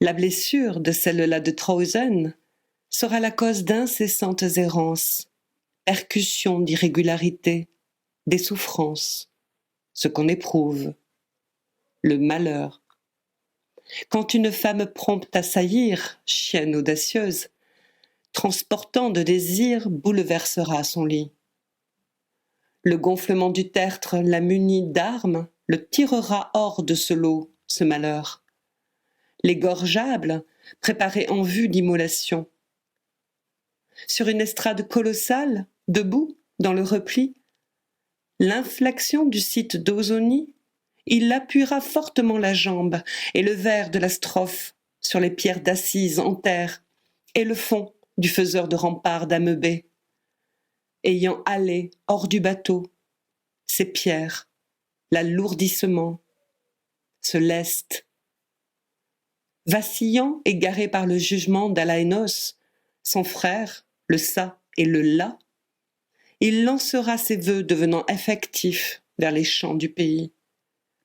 La blessure de celle-là de Trausen sera la cause d'incessantes errances, percussions d'irrégularité, des souffrances, ce qu'on éprouve, le malheur. Quand une femme prompte à saillir, chienne audacieuse, transportant de désirs, bouleversera son lit. Le gonflement du tertre la munit d'armes, le tirera hors de ce lot, ce malheur. Les gorgeables, préparés en vue d'immolation. Sur une estrade colossale, debout, dans le repli, l'inflexion du site d'Ausonie, il appuiera fortement la jambe et le vers de la strophe sur les pierres d'assises en terre et le fond du faiseur de remparts d'Amebé. Ayant halé hors du bateau, ces pierres, l'alourdissement, ce lest. Vacillant, égaré par le jugement d'Alaénos, son frère, le ça et le là, il lancera ses vœux devenant effectifs vers les champs du pays,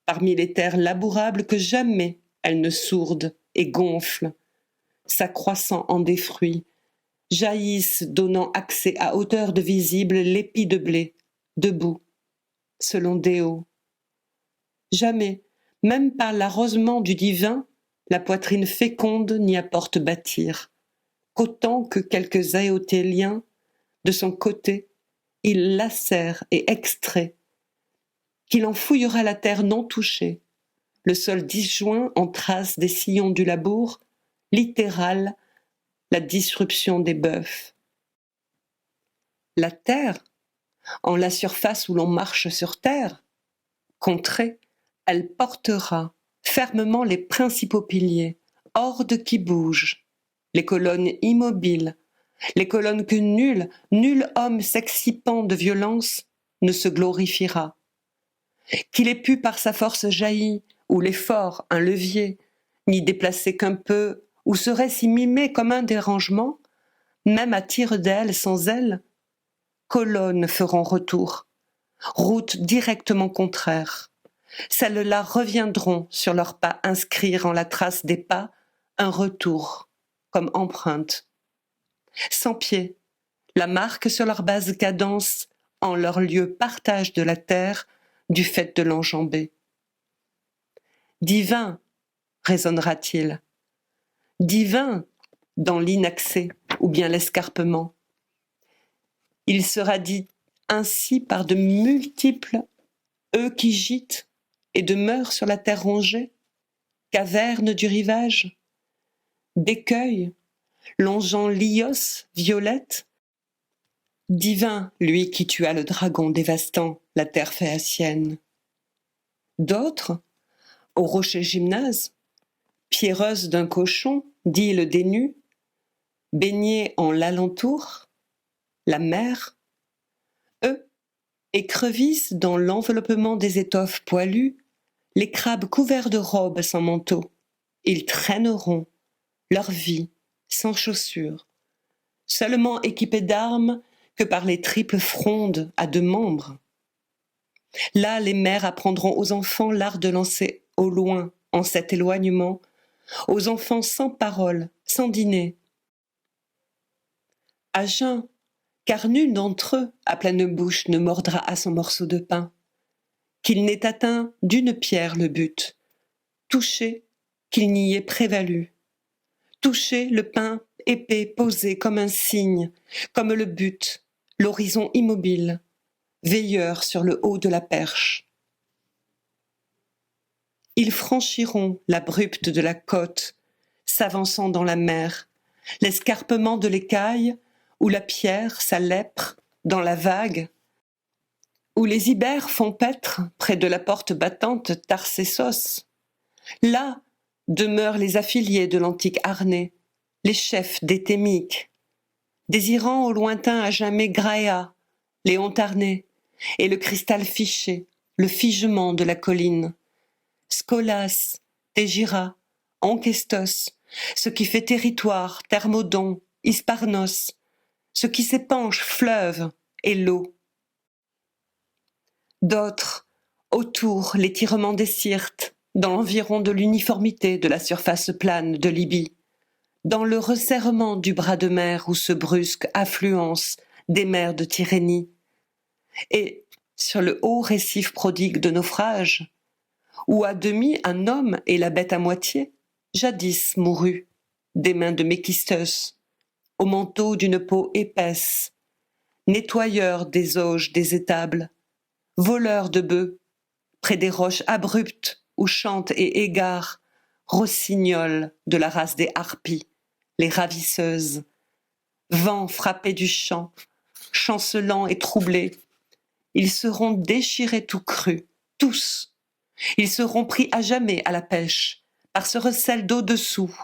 parmi les terres labourables que jamais elles ne sourdent et gonflent, s'accroissant en des fruits, jaillissent donnant accès à hauteur de visible l'épi de blé, debout, selon Déo. Jamais, même par l'arrosement du divin, la poitrine féconde n'y apporte bâtir, qu'autant que quelques aéotéliens, de son côté, il lacère et extrait, qu'il en fouillera la terre non touchée, le sol disjoint en traces des sillons du labour, littéral, la disruption des bœufs. La terre, en la surface où l'on marche sur terre, contrée, elle portera fermement les principaux piliers, hordes qui bougent, les colonnes immobiles, les colonnes que nul homme s'excipant de violence ne se glorifiera. Qu'il ait pu par sa force jaillir, ou l'effort un levier, n'y déplacer qu'un peu, ou serait s'y mimer comme un dérangement, même à tire-d'aile sans ailes, colonnes feront retour, route directement contraire. Celles-là reviendront sur leurs pas inscrire en la trace des pas un retour, comme empreinte. Sans pied, la marque sur leur base cadence en leur lieu partage de la terre du fait de l'enjamber. Divin, résonnera-t-il, divin dans l'inaccès ou bien l'escarpement. Il sera dit ainsi par de multiples eux qui gîtent et demeurent sur la terre rongée, cavernes du rivage, d'écueils, longeant l'Ios violette, divin, lui qui tua le dragon dévastant la terre phéacienne. D'autres, au rocher gymnase, pierreuse d'un cochon, dit le dénu, baignée en l'alentour, la mer, eux, écrevisses dans l'enveloppement des étoffes poilues, les crabes couverts de robes sans manteau, ils traîneront leur vie sans chaussures, seulement équipés d'armes que par les triples frondes à deux membres. Là, les mères apprendront aux enfants l'art de lancer au loin, en cet éloignement, aux enfants sans parole, sans dîner. À jeun, car nul d'entre eux, à pleine bouche, ne mordra à son morceau de pain. Qu'il n'ait atteint d'une pierre le but, toucher qu'il n'y ait prévalu. Toucher le pain épais posé comme un signe, comme le but, l'horizon immobile, veilleur sur le haut de la perche. Ils franchiront l'abrupte de la côte, s'avançant dans la mer, l'escarpement de l'écaille, où la pierre, sa lèpre, dans la vague, où les ibères font paître, près de la porte battante Tarcessos. Là demeurent les affiliés de l'antique Arné, les chefs des Thémiques, désirant au lointain à jamais Graéa, Léon Tarné, et le cristal fiché, le figement de la colline. Scolas, Tégira, Onchestos, ce qui fait territoire, Thermodon, Isparnos, ce qui s'épanche, fleuve, et l'eau. D'autres, autour l'étirement des Syrtes, dans l'environ de l'uniformité de la surface plane de Libye, dans le resserrement du bras de mer où se brusquent affluence des mers de Tyrrhénie, et sur le haut récif prodigue de naufrages, où à demi un homme et la bête à moitié, jadis mourut, des mains de Méphistos, au manteau d'une peau épaisse, nettoyeur des auges des étables, voleur de bœufs, près des roches abruptes où chantent et égarent, rossignols de la race des harpies, les ravisseuses, vent frappé du champ, chancelant et troublé, ils seront déchirés tout crus, tous. Ils seront pris à jamais à la pêche, par ce recel d'au-dessous,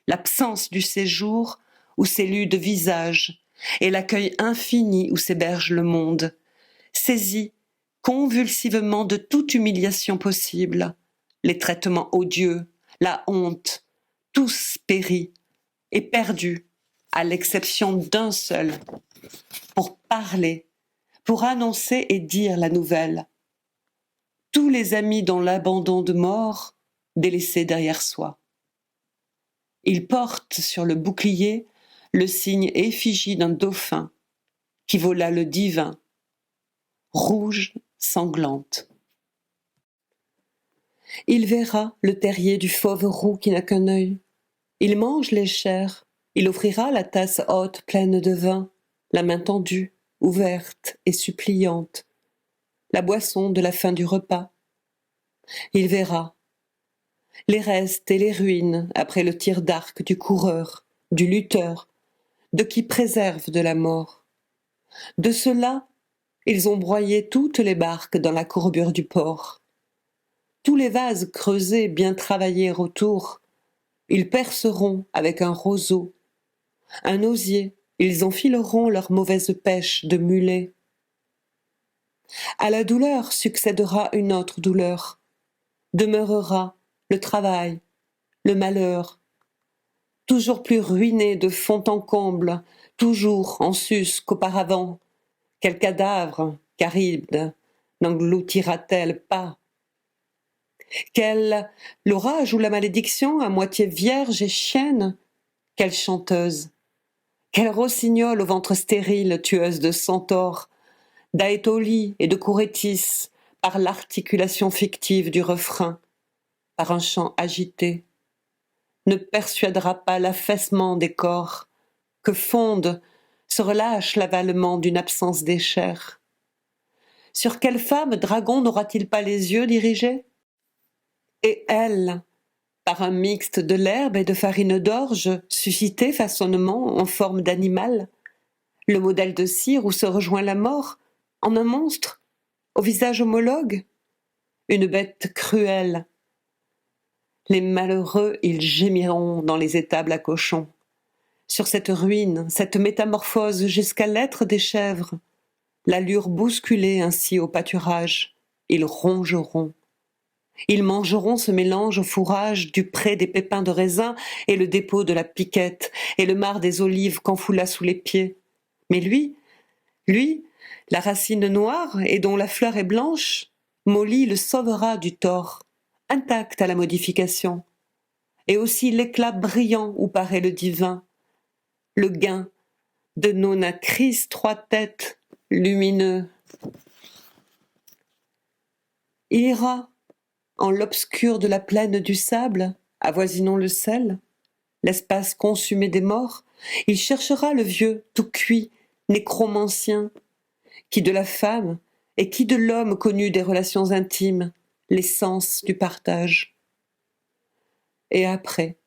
l'absence du séjour où s'éludent de visage, et l'accueil infini où s'héberge le monde, saisis convulsivement de toute humiliation possible, les traitements odieux, la honte, tous péris et perdus, à l'exception d'un seul, pour parler, pour annoncer et dire la nouvelle. Tous les amis dans l'abandon de mort, délaissés derrière soi. Il porte sur le bouclier le signe effigie d'un dauphin qui vola le divin, rouge, sanglante. Il verra le terrier du fauve roux qui n'a qu'un œil. Il mange les chairs, il offrira la tasse haute pleine de vin, la main tendue, ouverte et suppliante, la boisson de la fin du repas. Il verra les restes et les ruines après le tir d'arc du coureur, du lutteur, de qui préserve de la mort. De cela, ils ont broyé toutes les barques dans la courbure du port. Tous les vases creusés bien travaillés autour, ils perceront avec un roseau, un osier, ils enfileront leur mauvaise pêche de mulet. À la douleur succédera une autre douleur, demeurera le travail, le malheur, toujours plus ruiné de fond en comble, toujours en sus qu'auparavant. Quel cadavre, Charybde, n'engloutira-t-elle pas? Quel l'orage ou la malédiction, à moitié vierge et chienne? Quelle chanteuse, quelle rossignole au ventre stérile, tueuse de centaures, d'Aétolie et de Courétis, par l'articulation fictive du refrain, par un chant agité, ne persuadera pas l'affaissement des corps, que fonde, se relâche l'avalement d'une absence des chairs. Sur quelle femme dragon n'aura-t-il pas les yeux dirigés? Et elle, par un mixte de l'herbe et de farine d'orge, suscité façonnement en forme d'animal, le modèle de cire où se rejoint la mort, en un monstre, au visage homologue, une bête cruelle. Les malheureux, ils gémiront dans les étables à cochons. Sur cette ruine, cette métamorphose jusqu'à l'être des chèvres, l'allure bousculée ainsi au pâturage, ils rongeront. Ils mangeront ce mélange au fourrage du pré des pépins de raisin et le dépôt de la piquette et le marc des olives qu'enfoula sous les pieds. Mais lui, la racine noire et dont la fleur est blanche, Molly le sauvera du tort, intact à la modification, et aussi l'éclat brillant où paraît le divin, le gain de Nonacris trois têtes lumineux. Il ira en l'obscur de la plaine du sable, avoisinant le sel, l'espace consumé des morts, il cherchera le vieux tout cuit, nécromancien, qui de la femme et qui de l'homme connut des relations intimes, l'essence du partage. Et après,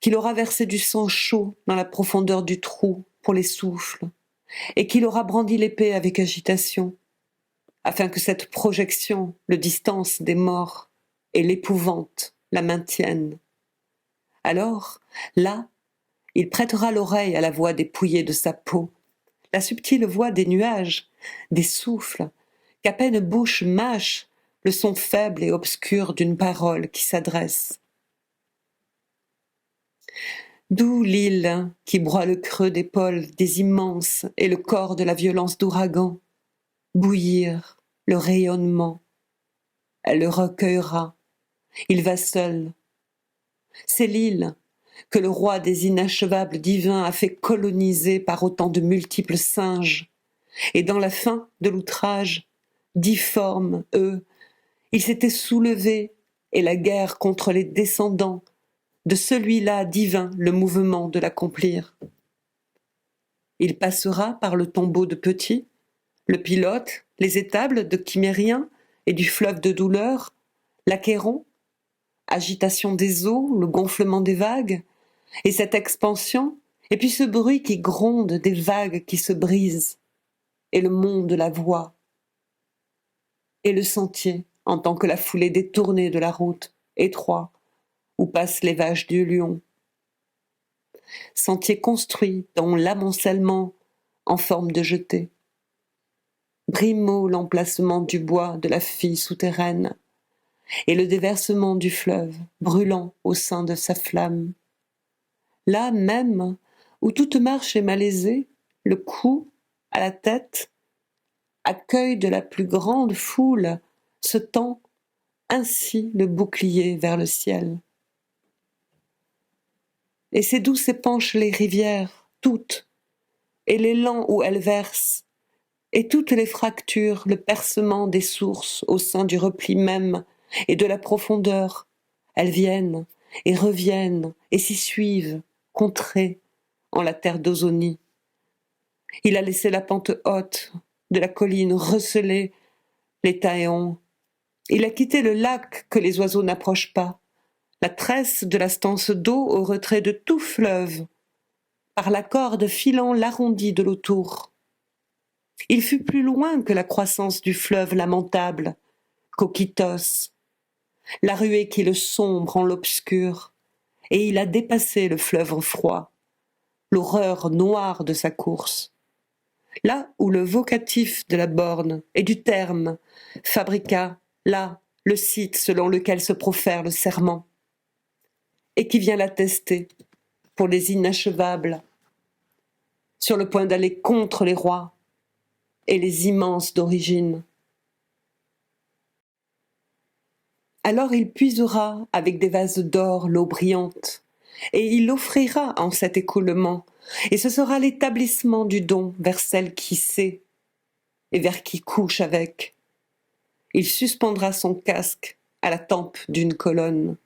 qu'il aura versé du sang chaud dans la profondeur du trou pour les souffles, et qu'il aura brandi l'épée avec agitation, afin que cette projection le distance des morts et l'épouvante la maintienne. Alors, là, il prêtera l'oreille à la voix dépouillée de sa peau, la subtile voix des nuages, des souffles, qu'à peine bouche mâche le son faible et obscur d'une parole qui s'adresse. D'où l'île qui broie le creux des pôles des immenses et le corps de la violence d'ouragan, bouillir le rayonnement. elle le recueillera. Il va seul. C'est l'île que le roi des inachevables divins a fait coloniser par autant de multiples singes. Et dans la fin de l'outrage, difformes, eux, ils s'étaient soulevés, et la guerre contre les descendants de celui-là divin le mouvement de l'accomplir. Il passera par le tombeau de Petit, le pilote, les étables de Chimérien et du fleuve de douleur, l'Achéron, agitation des eaux, le gonflement des vagues, et cette expansion, et puis ce bruit qui gronde des vagues qui se brisent, et le monde la voit, et le sentier, en tant que la foulée détournée de la route, étroit, où passent les vaches du lion. Sentier construit dont l'amoncellement en forme de jetée. Brimeau l'emplacement du bois de la fille souterraine, et le déversement du fleuve, brûlant au sein de sa flamme. Là même, où toute marche est malaisée, le cou, à la tête, accueil de la plus grande foule, se tend ainsi le bouclier vers le ciel. Et c'est d'où s'épanchent les rivières, toutes, et l'élan où elles versent, et toutes les fractures, le percement des sources au sein du repli même et de la profondeur, elles viennent et reviennent et s'y suivent, contrées en la terre d'Ozonie. Il a laissé la pente haute de la colline receler les taéons. Il a quitté le lac que les oiseaux n'approchent pas, la tresse de la stance d'eau au retrait de tout fleuve, par la corde filant l'arrondi de l'autour. Il fut plus loin que la croissance du fleuve lamentable, Cocytos, la ruée qui le sombre en l'obscur, et il a dépassé le fleuve froid, l'horreur noire de sa course. Là où le vocatif de la borne et du terme fabriqua, là, le site selon lequel se profère le serment, et qui vient l'attester pour les inachevables, sur le point d'aller contre les rois et les immenses d'origine. Alors il puisera avec des vases d'or l'eau brillante, et il l'offrira en cet écoulement, et ce sera l'établissement du don vers celle qui sait et vers qui couche avec. Il suspendra son casque à la tempe d'une colonne.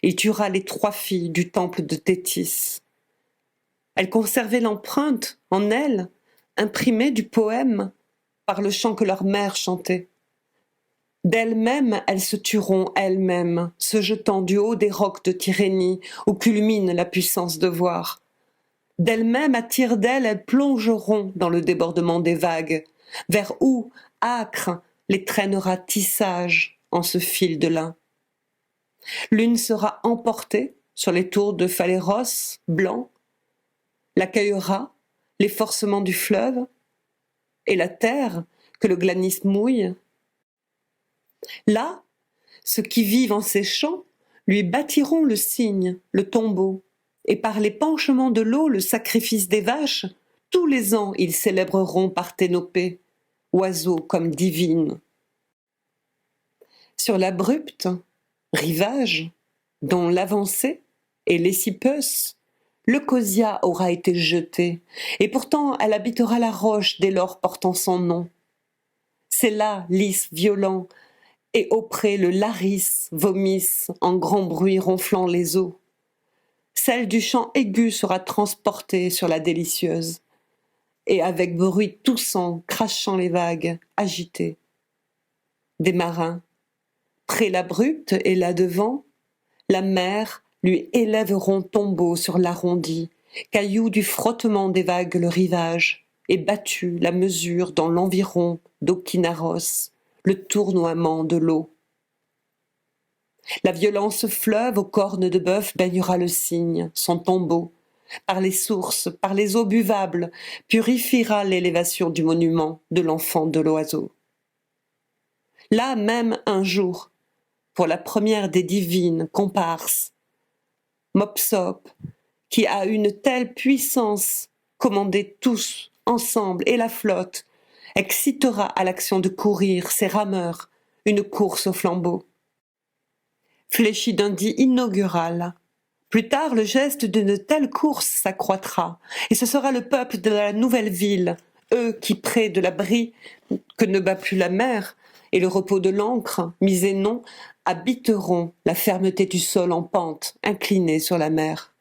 Il tuera les 3 filles du temple de Thétis. Elles conservaient l'empreinte en elles, imprimée du poème par le chant que leur mère chantait. D'elles-mêmes, elles se tueront elles-mêmes, se jetant du haut des rocs de Tyrénie, où culmine la puissance de voir. D'elles-mêmes, à tire d'ailes, elles plongeront dans le débordement des vagues, vers où, âcre, les traînera tissage en ce fil de lin. L'une sera emportée sur les tours de Phaléros, blanc, l'accueillera, l'efforcement du fleuve, et la terre, que le glanis mouille. Là, ceux qui vivent en ces champs lui bâtiront le cygne, le tombeau, et par l'épanchement de l'eau, le sacrifice des vaches, tous les ans ils célébreront Parthénopée, oiseau comme divine. Sur l'abrupte rivage, dont l'avancée est Lécipeus, Leucosia aura été jetée, et pourtant elle habitera la roche dès lors portant son nom. C'est là lys violent, et auprès le Laris vomisse en grand bruit ronflant les eaux. Celle du chant aigu sera transportée sur la délicieuse, et avec bruit toussant, crachant les vagues, agitées. Des marins, près l'abrupte et là devant, la mer lui élèveront tombeau sur l'arrondi, caillou du frottement des vagues le rivage, et battu la mesure dans l'environ d'Okynaros, le tournoiement de l'eau. La violence fleuve aux cornes de bœuf baignera le cygne, son tombeau, par les sources, par les eaux buvables, purifiera l'élévation du monument de l'enfant de l'oiseau. Là même un jour, pour la première des divines comparses, Mopsope, qui a une telle puissance, commandez tous ensemble et la flotte, excitera à l'action de courir ses rameurs, une course au flambeau. Fléchi d'un dit inaugural, plus tard le geste d'une telle course s'accroîtra, et ce sera le peuple de la nouvelle ville, eux qui près de l'abri que ne bat plus la mer, et le repos de l'ancre, mis et non, habiteront la fermeté du sol en pente, incliné sur la mer.